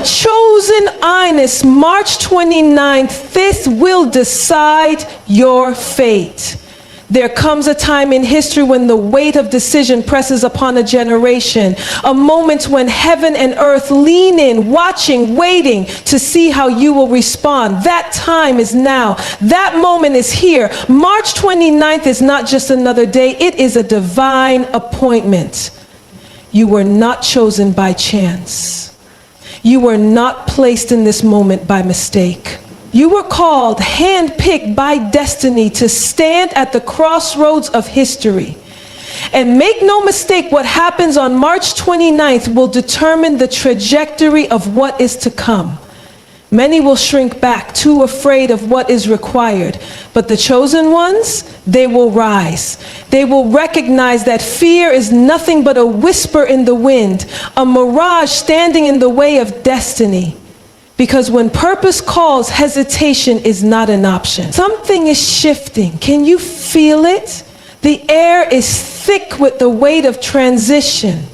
Chosen Ines, March 29th, this will decide your fate. There comes a time in history when the weight of decision presses upon a generation, a moment when heaven and earth lean in, watching, waiting to see how you will respond. That time is now. That moment is here. March 29th is not just another day, it is a divine appointment. You were not chosen by chance. You were not placed in this moment by mistake. You were called, handpicked by destiny to stand at the crossroads of history. And make no mistake, what happens on March 29th will determine the trajectory of what is to come. Many will shrink back, too afraid of what is required. But the chosen ones, they will rise. They will recognize that fear is nothing but a whisper in the wind, a mirage standing in the way of destiny. Because when purpose calls, hesitation is not an option. Something is shifting. Can you feel it? The air is thick with the weight of transition.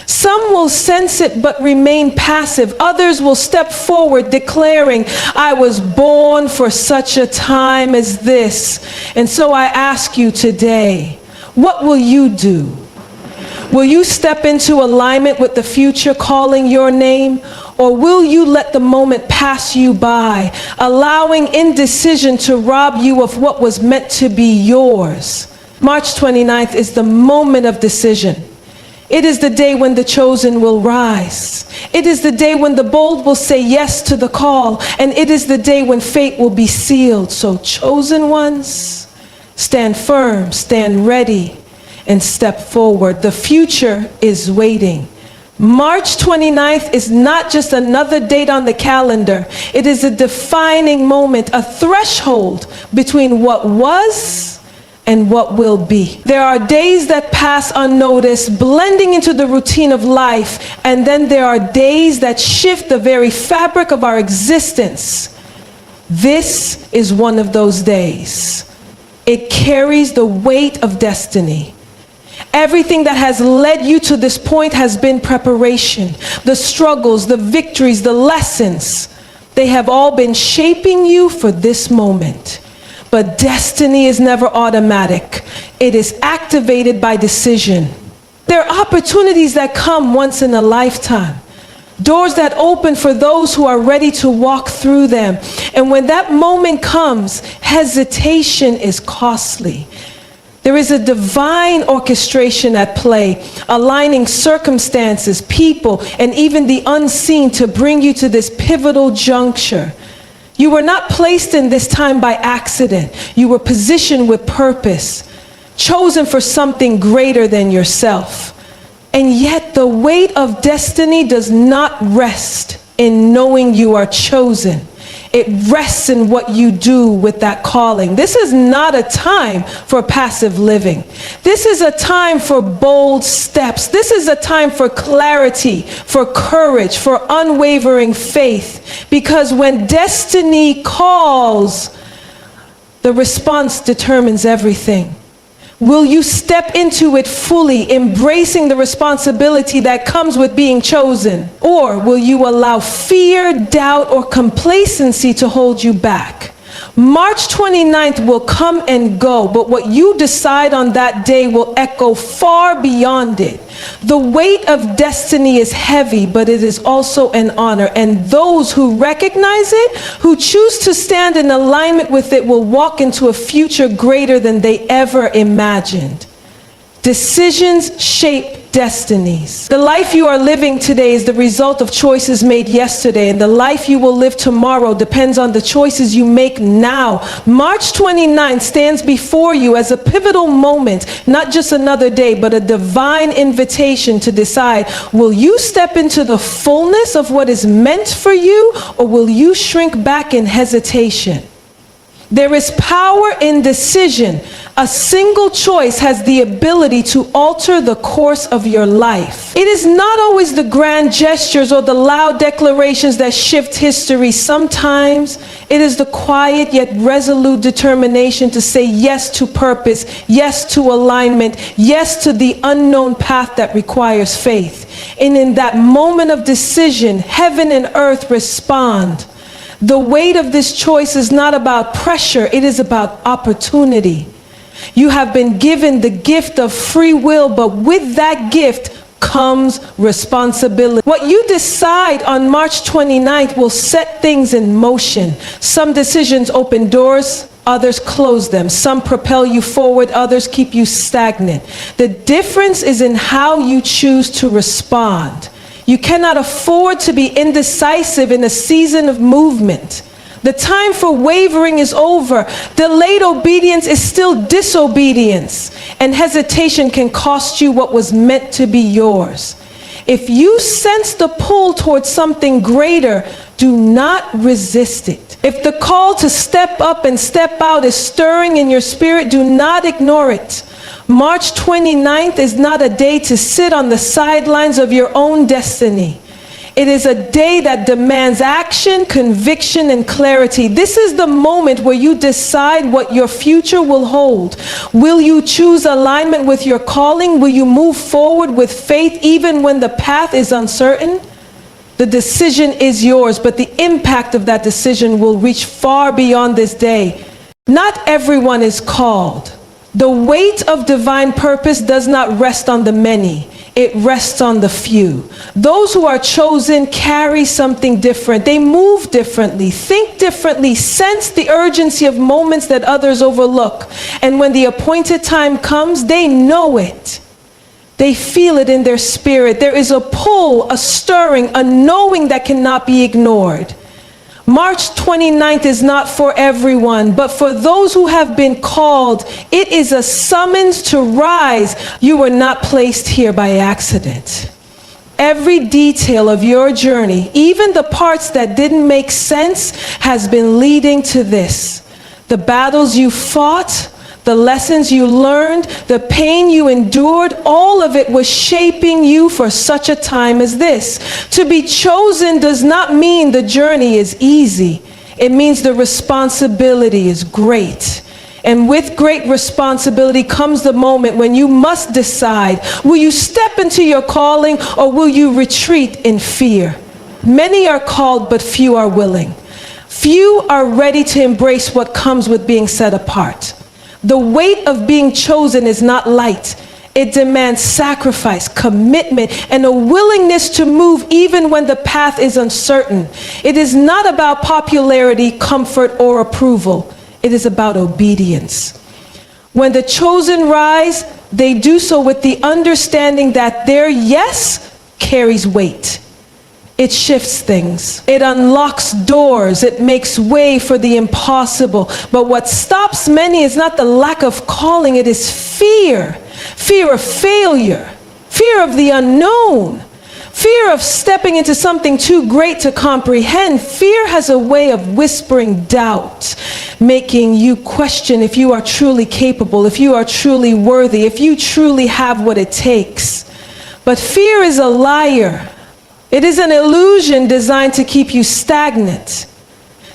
Some will sense it but remain passive. Others will step forward declaring, I was born for such a time as this. And so I ask you today, what will you do? Will you step into alignment with the future calling your name? Or will you let the moment pass you by, allowing indecision to rob you of what was meant to be yours? March 29th is the moment of decision. It is the day when the chosen will rise. It is the day when the bold will say yes to the call. And it is the day when fate will be sealed. So chosen ones, stand firm, stand ready, and step forward. The future is waiting. March 29th is not just another date on the calendar. It is a defining moment, a threshold between what was and what will be. There are days that pass unnoticed, blending into the routine of life, and then there are days that shift the very fabric of our existence. This is one of those days. It carries the weight of destiny. Everything that has led you to this point has been preparation. The struggles, the victories, the lessons, they have all been shaping you for this moment. But destiny is never automatic. It is activated by decision. There are opportunities that come once in a lifetime. Doors that open for those who are ready to walk through them. And when that moment comes, hesitation is costly. There is a divine orchestration at play, aligning circumstances, people, and even the unseen to bring you to this pivotal juncture. You were not placed in this time by accident. You were positioned with purpose, chosen for something greater than yourself. And yet the weight of destiny does not rest in knowing you are chosen. It rests in what you do with that calling. This is not a time for passive living. This is a time for bold steps. This is a time for clarity, for courage, for unwavering faith. Because when destiny calls, the response determines everything. Will you step into it fully, embracing the responsibility that comes with being chosen? Or will you allow fear, doubt, or complacency to hold you back? March 29th will come and go, but what you decide on that day will echo far beyond it. The weight of destiny is heavy, but it is also an honor. And those who recognize it, who choose to stand in alignment with it, will walk into a future greater than they ever imagined. Decisions shape destinies. The life you are living today is the result of choices made yesterday, and the life you will live tomorrow depends on the choices you make now. March 29th stands before you as a pivotal moment, not just another day, but a divine invitation to decide, will you step into the fullness of what is meant for you, or will you shrink back in hesitation? There is power in decision, A single choice has the ability to alter the course of your life. It is not always the grand gestures or the loud declarations that shift history. Sometimes it is the quiet yet resolute determination to say yes to purpose, yes to alignment, yes to the unknown path that requires faith. And in that moment of decision, heaven and earth respond. The weight of this choice is not about pressure, it is about opportunity. You have been given the gift of free will, but with that gift comes responsibility. What you decide on March 29th will set things in motion. Some decisions open doors, others close them. Some propel you forward, others keep you stagnant. The difference is in how you choose to respond. You cannot afford to be indecisive in a season of movement. The time for wavering is over. Delayed obedience is still disobedience, and hesitation can cost you what was meant to be yours. If you sense the pull towards something greater, do not resist it. If the call to step up and step out is stirring in your spirit, do not ignore it. March 29th is not a day to sit on the sidelines of your own destiny. It is a day that demands action, conviction, and clarity. This is the moment where you decide what your future will hold. Will you choose alignment with your calling? Will you move forward with faith even when the path is uncertain? The decision is yours, but the impact of that decision will reach far beyond this day. Not everyone is called. The weight of divine purpose does not rest on the many. It rests on the few. Those who are chosen carry something different. They move differently, think differently, sense the urgency of moments that others overlook. And when the appointed time comes, they know it. They feel it in their spirit. There is a pull, a stirring, a knowing that cannot be ignored. March 29th is not for everyone, but for those who have been called, it is a summons to rise. You were not placed here by accident. Every detail of your journey, even the parts that didn't make sense, has been leading to this. The battles you fought, the lessons you learned, the pain you endured, all of it was shaping you for such a time as this. To be chosen does not mean the journey is easy. It means the responsibility is great. And with great responsibility comes the moment when you must decide, will you step into your calling or will you retreat in fear? Many are called, but few are willing. Few are ready to embrace what comes with being set apart. The weight of being chosen is not light. It demands sacrifice, commitment, and a willingness to move even when the path is uncertain. It is not about popularity, comfort, or approval. It is about obedience. When the chosen rise, they do so with the understanding that their yes carries weight. It shifts things. It unlocks doors. It makes way for the impossible. But what stops many is not the lack of calling. It is fear. Fear of failure. Fear of the unknown. Fear of stepping into something too great to comprehend. Fear has a way of whispering doubt, making you question if you are truly capable, if you are truly worthy, if you truly have what it takes. But fear is a liar. It is an illusion designed to keep you stagnant,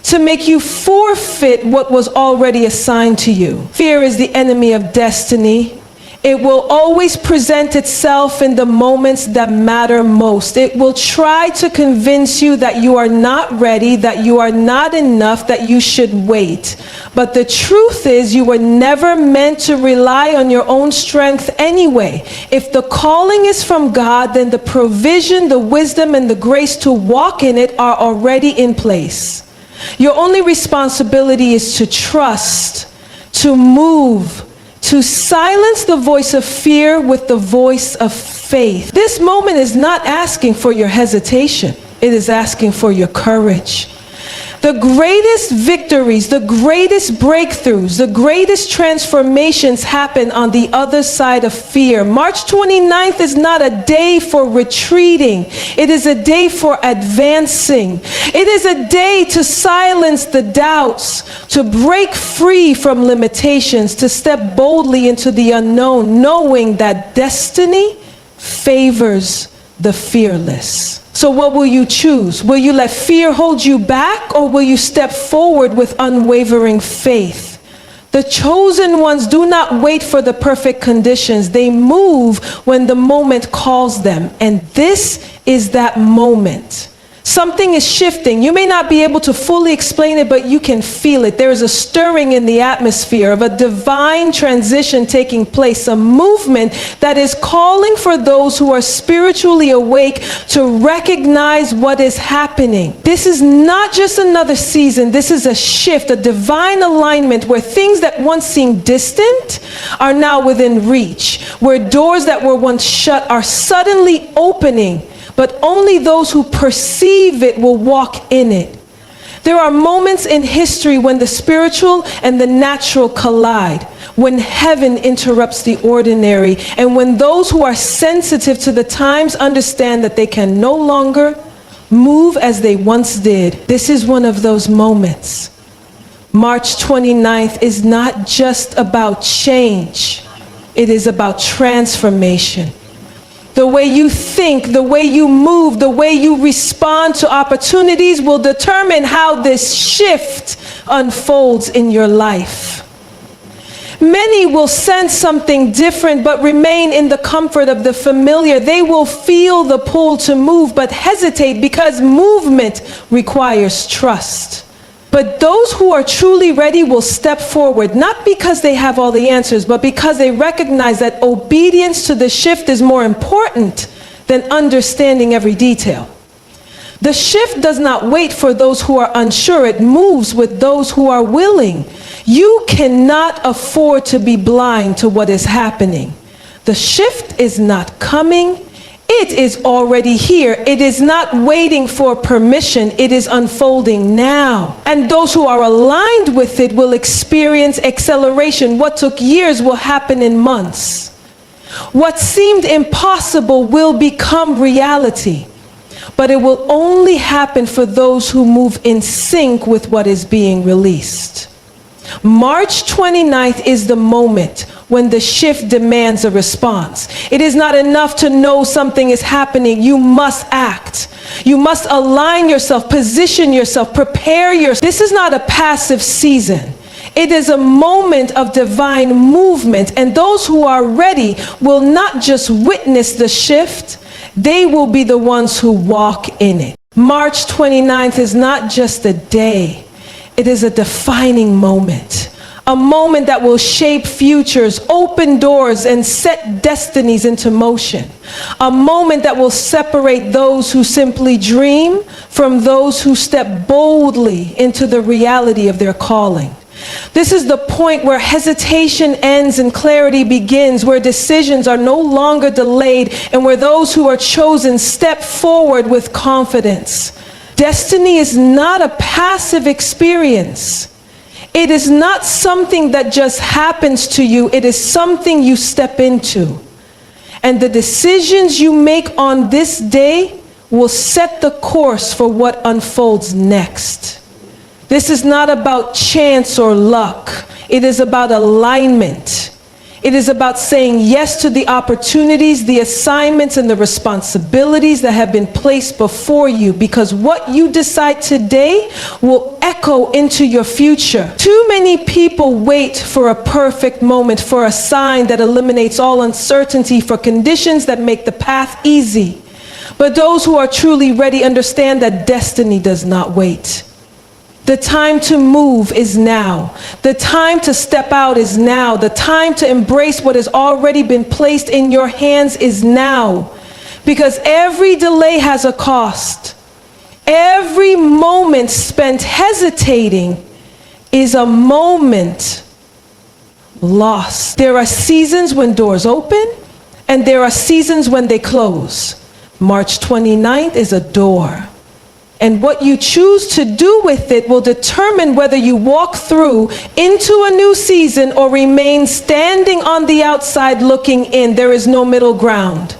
to make you forfeit what was already assigned to you. Fear is the enemy of destiny. It will always present itself in the moments that matter most. It will try to convince you that you are not ready, that you are not enough, that you should wait. But the truth is, you were never meant to rely on your own strength anyway. If the calling is from God, then the provision, the wisdom, and the grace to walk in it are already in place. Your only responsibility is to trust, to move, to silence the voice of fear with the voice of faith. This moment is not asking for your hesitation. It is asking for your courage. The greatest victories, the greatest breakthroughs, the greatest transformations happen on the other side of fear. March 29th is not a day for retreating. It is a day for advancing. It is a day to silence the doubts, to break free from limitations, to step boldly into the unknown, knowing that destiny favors the fearless. So what will you choose? Will you let fear hold you back, or will you step forward with unwavering faith? The chosen ones do not wait for the perfect conditions. They move when the moment calls them. And this is that moment. Something is shifting. You may not be able to fully explain it, but you can feel it. There is a stirring in the atmosphere of a divine transition taking place, a movement that is calling for those who are spiritually awake to recognize what is happening. This is not just another season. This is a shift, a divine alignment where things that once seemed distant are now within reach, where doors that were once shut are suddenly opening. But only those who perceive it will walk in it. There are moments in history when the spiritual and the natural collide, when heaven interrupts the ordinary, and when those who are sensitive to the times understand that they can no longer move as they once did. This is one of those moments. March 29th is not just about change. It is about transformation. The way you think, the way you move, the way you respond to opportunities will determine how this shift unfolds in your life. Many will sense something different but remain in the comfort of the familiar. They will feel the pull to move but hesitate because movement requires trust. But those who are truly ready will step forward, not because they have all the answers, but because they recognize that obedience to the shift is more important than understanding every detail. The shift does not wait for those who are unsure. It moves with those who are willing. You cannot afford to be blind to what is happening. The shift is not coming. It is already here. It is not waiting for permission. It is unfolding now. And those who are aligned with it will experience acceleration. What took years will happen in months. What seemed impossible will become reality. But it will only happen for those who move in sync with what is being released. March 29th is the moment when the shift demands a response. It is not enough to know something is happening. You must act. You must align yourself, position yourself, prepare yourself. This is not a passive season. It is a moment of divine movement, and those who are ready will not just witness the shift, they will be the ones who walk in it. March 29th is not just a day. It is a defining moment. A moment that will shape futures, open doors, and set destinies into motion. A moment that will separate those who simply dream from those who step boldly into the reality of their calling. This is the point where hesitation ends and clarity begins, where decisions are no longer delayed, and where those who are chosen step forward with confidence. Destiny is not a passive experience. It is not something that just happens to you. It is something you step into. And the decisions you make on this day will set the course for what unfolds next. This is not about chance or luck. It is about alignment. It is about saying yes to the opportunities, the assignments, and the responsibilities that have been placed before you, because what you decide today will echo into your future. Too many people wait for a perfect moment, for a sign that eliminates all uncertainty, for conditions that make the path easy. But those who are truly ready understand that destiny does not wait. The time to move is now. The time to step out is now. The time to embrace what has already been placed in your hands is now. Because every delay has a cost. Every moment spent hesitating is a moment lost. There are seasons when doors open, and there are seasons when they close. March 29th is a door. And what you choose to do with it will determine whether you walk through into a new season or remain standing on the outside looking in. There is no middle ground.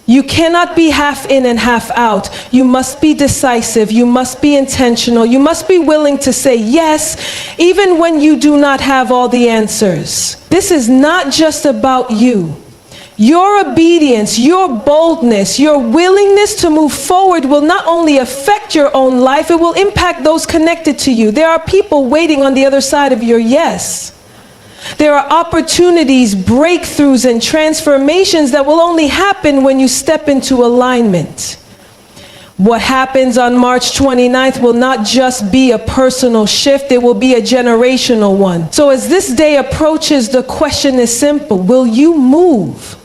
You cannot be half in and half out. You must be decisive. You must be intentional. You must be willing to say yes, even when you do not have all the answers. This is not just about you. Your obedience, your boldness, your willingness to move forward will not only affect your own life, it will impact those connected to you. There are people waiting on the other side of your yes. There are opportunities, breakthroughs, and transformations that will only happen when you step into alignment. What happens on March 29th will not just be a personal shift, it will be a generational one. So as this day approaches, the question is simple. Will you move?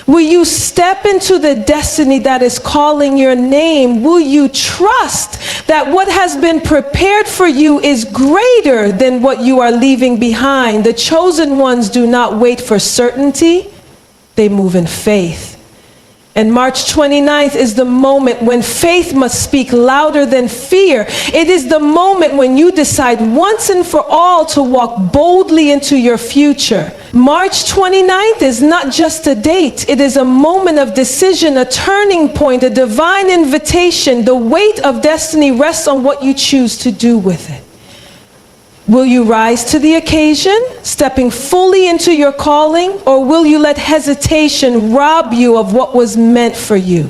Will you step into the destiny that is calling your name? Will you trust that what has been prepared for you is greater than what you are leaving behind? The chosen ones do not wait for certainty, they move in faith. And March 29th is the moment when faith must speak louder than fear. It is the moment when you decide once and for all to walk boldly into your future. March 29th is not just a date. It is a moment of decision, a turning point, a divine invitation. The weight of destiny rests on what you choose to do with it. Will you rise to the occasion, stepping fully into your calling, or will you let hesitation rob you of what was meant for you?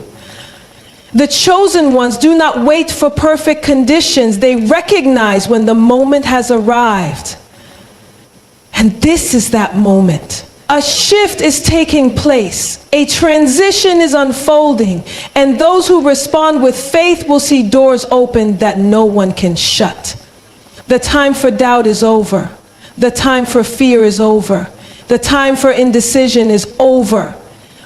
The chosen ones do not wait for perfect conditions. They recognize when the moment has arrived. And this is that moment. A shift is taking place. A transition is unfolding. And those who respond with faith will see doors open that no one can shut. The time for doubt is over. The time for fear is over. The time for indecision is over.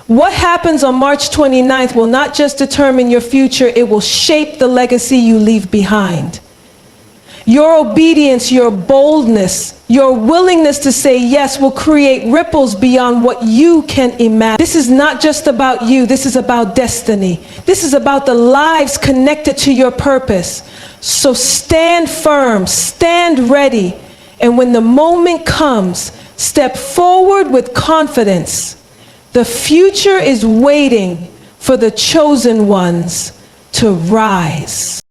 What happens on March 29th will not just determine your future, it will shape the legacy you leave behind. Your obedience, your boldness, your willingness to say yes will create ripples beyond what you can imagine. This is not just about you, this is about destiny. This is about the lives connected to your purpose. So stand firm, stand ready, and when the moment comes, step forward with confidence. The future is waiting for the chosen ones to rise.